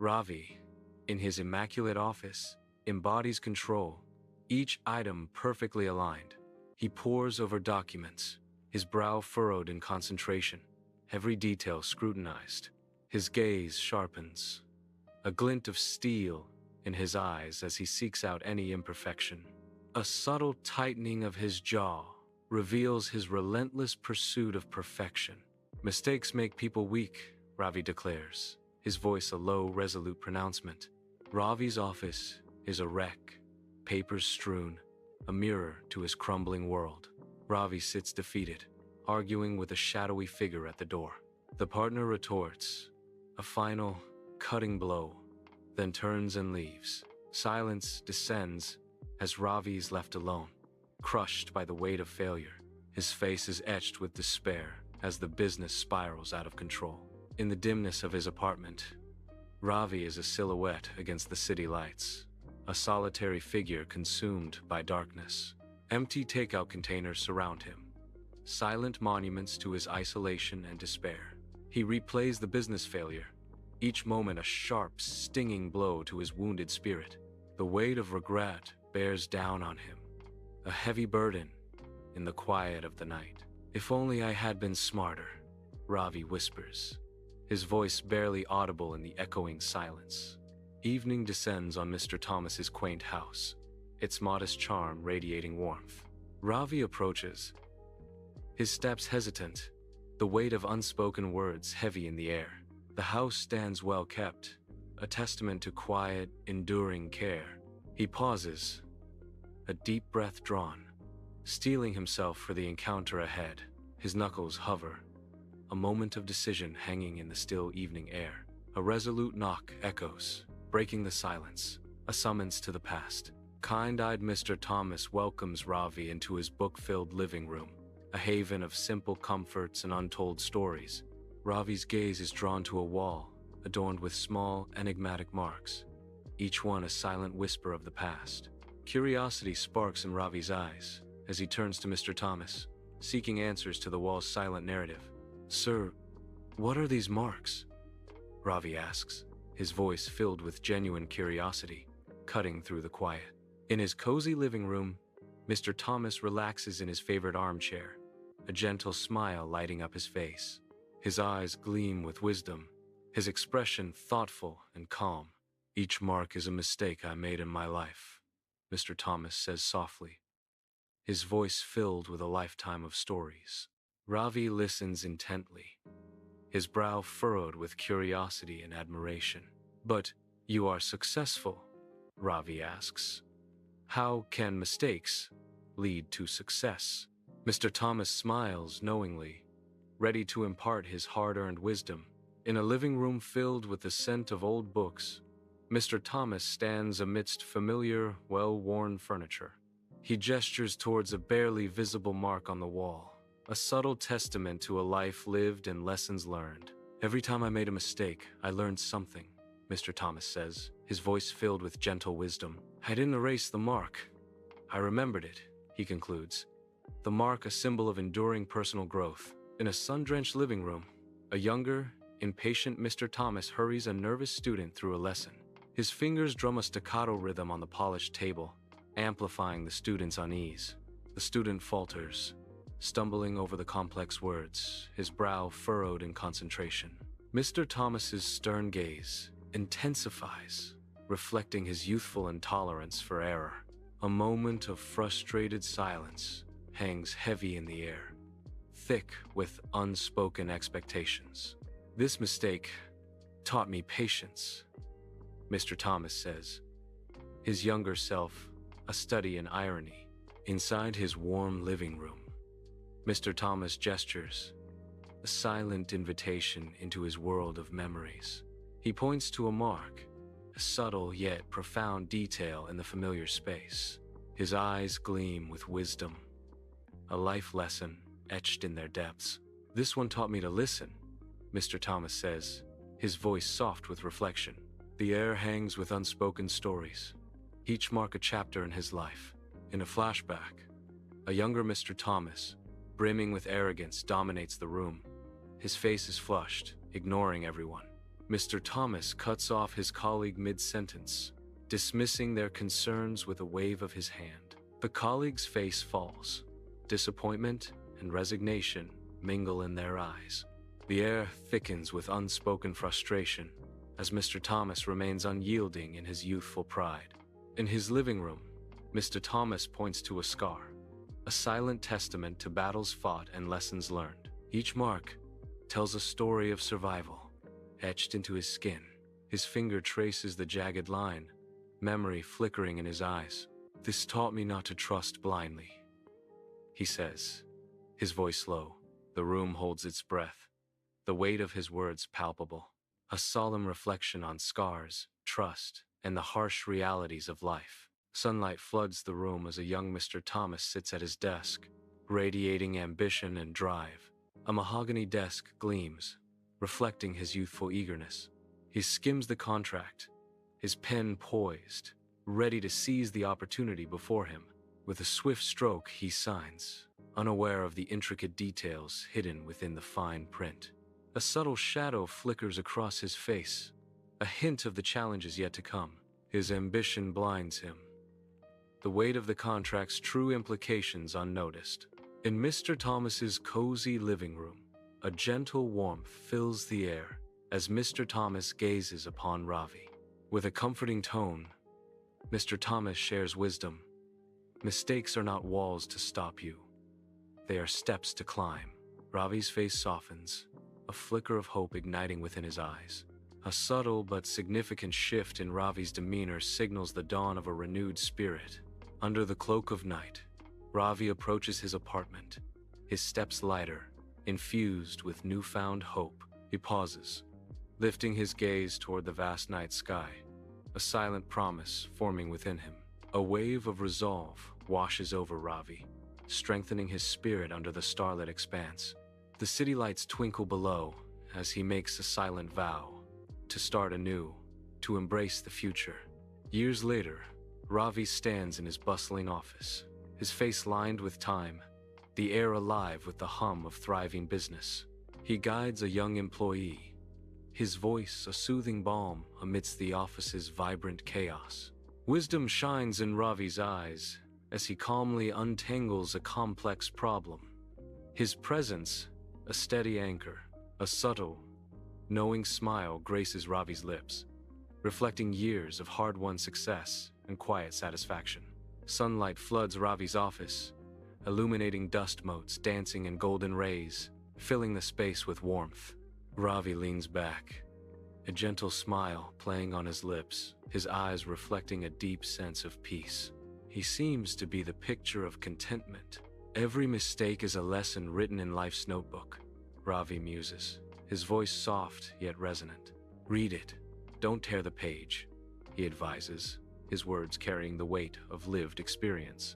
Ravi, in his immaculate office, embodies control, each item perfectly aligned. He pores over documents, his brow furrowed in concentration, every detail scrutinized. His gaze sharpens, a glint of steel in his eyes as he seeks out any imperfection. A subtle tightening of his jaw reveals his relentless pursuit of perfection. Mistakes make people weak, Ravi declares, his voice a low, resolute pronouncement. Ravi's office is a wreck, papers strewn, a mirror to his crumbling world. Ravi sits defeated, arguing with a shadowy figure at the door. The partner retorts, a final, cutting blow, then turns and leaves. Silence descends as Ravi is left alone, crushed by the weight of failure. His face is etched with despair as the business spirals out of control. In the dimness of his apartment, Ravi is a silhouette against the city lights, a solitary figure consumed by darkness. Empty takeout containers surround him, silent monuments to his isolation and despair. He replays the business failure, each moment a sharp, stinging blow to his wounded spirit. The weight of regret bears down on him, a heavy burden in the quiet of the night. If only I had been smarter, Ravi whispers, his voice barely audible in the echoing silence. Evening descends on Mr. Thomas's quaint house, its modest charm radiating warmth. Ravi approaches, his steps hesitant, the weight of unspoken words heavy in the air. The house stands well kept, a testament to quiet, enduring care. He pauses, a deep breath drawn, steeling himself for the encounter ahead. His knuckles hover, a moment of decision hanging in the still evening air. A resolute knock echoes, breaking the silence, a summons to the past. Kind-eyed Mr. Thomas welcomes Ravi into his book-filled living room, a haven of simple comforts and untold stories. Ravi's gaze is drawn to a wall, adorned with small, enigmatic marks, each one a silent whisper of the past. Curiosity sparks in Ravi's eyes as he turns to Mr. Thomas, seeking answers to the wall's silent narrative. "Sir, what are these marks?" Ravi asks, his voice filled with genuine curiosity, cutting through the quiet. In his cozy living room, Mr. Thomas relaxes in his favorite armchair, a gentle smile lighting up his face. His eyes gleam with wisdom, his expression thoughtful and calm. "Each mark is a mistake I made in my life," Mr. Thomas says softly, his voice filled with a lifetime of stories. Ravi listens intently, his brow furrowed with curiosity and admiration. "But you are successful," Ravi asks. "How can mistakes lead to success?" Mr. Thomas smiles knowingly, ready to impart his hard-earned wisdom. In a living room filled with the scent of old books, Mr. Thomas stands amidst familiar, well-worn furniture. He gestures towards a barely visible mark on the wall, a subtle testament to a life lived and lessons learned. "Every time I made a mistake, I learned something," Mr. Thomas says, his voice filled with gentle wisdom. "I didn't erase the mark. I remembered it," he concludes. The mark a symbol of enduring personal growth. In a sun-drenched living room, a younger, impatient Mr. Thomas hurries a nervous student through a lesson. His fingers drum a staccato rhythm on the polished table, amplifying the student's unease. The student falters, stumbling over the complex words, his brow furrowed in concentration. Mr. Thomas's stern gaze intensifies, reflecting his youthful intolerance for error. A moment of frustrated silence hangs heavy in the air, thick with unspoken expectations. "This mistake taught me patience," Mr. Thomas says, his younger self a study in irony. Inside his warm living room, Mr. Thomas gestures, a silent invitation into his world of memories. He points to a mark, a subtle yet profound detail in the familiar space. His eyes gleam with wisdom, a life lesson etched in their depths. "This one taught me to listen," Mr. Thomas says, his voice soft with reflection. The air hangs with unspoken stories, each mark a chapter in his life. In a flashback, a younger Mr. Thomas, brimming with arrogance, dominates the room. His face is flushed, ignoring everyone. Mr. Thomas cuts off his colleague mid-sentence, dismissing their concerns with a wave of his hand. The colleague's face falls. Disappointment and resignation mingle in their eyes. The air thickens with unspoken frustration as Mr. Thomas remains unyielding in his youthful pride. In his living room, Mr. Thomas points to a scar, a silent testament to battles fought and lessons learned. Each mark tells a story of survival, etched into his skin. His finger traces the jagged line, memory flickering in his eyes. "This taught me not to trust blindly," he says, his voice low. The room holds its breath, the weight of his words palpable, a solemn reflection on scars, trust, and the harsh realities of life. Sunlight floods the room as a young Mr. Thomas sits at his desk, radiating ambition and drive. A mahogany desk gleams, reflecting his youthful eagerness. He skims the contract, his pen poised, ready to seize the opportunity before him. With a swift stroke, he signs, unaware of the intricate details hidden within the fine print. A subtle shadow flickers across his face, a hint of the challenges yet to come. His ambition blinds him, the weight of the contract's true implications unnoticed. In Mr. Thomas's cozy living room, a gentle warmth fills the air as Mr. Thomas gazes upon Ravi. With a comforting tone, Mr. Thomas shares wisdom. Mistakes are not walls to stop you. They are steps to climb. Ravi's face softens, a flicker of hope igniting within his eyes. A subtle but significant shift in Ravi's demeanor signals the dawn of a renewed spirit. Under the cloak of night, Ravi approaches his apartment, his steps lighter, infused with newfound hope. He pauses, lifting his gaze toward the vast night sky, a silent promise forming within him. A wave of resolve washes over Ravi, strengthening his spirit under the starlit expanse. The city lights twinkle below as he makes a silent vow to start anew, to embrace the future. Years later, Ravi stands in his bustling office, his face lined with time, the air alive with the hum of thriving business. He guides a young employee, his voice a soothing balm amidst the office's vibrant chaos. Wisdom shines in Ravi's eyes as he calmly untangles a complex problem. His presence, a steady anchor, a subtle, knowing smile graces Ravi's lips, reflecting years of hard-won success and quiet satisfaction. Sunlight floods Ravi's office, illuminating dust motes dancing in golden rays, filling the space with warmth. Ravi leans back, a gentle smile playing on his lips, his eyes reflecting a deep sense of peace. He seems to be the picture of contentment. Every mistake is a lesson written in life's notebook, Ravi muses, his voice soft yet resonant. "Read it. Don't tear the page," he advises, his words carrying the weight of lived experience.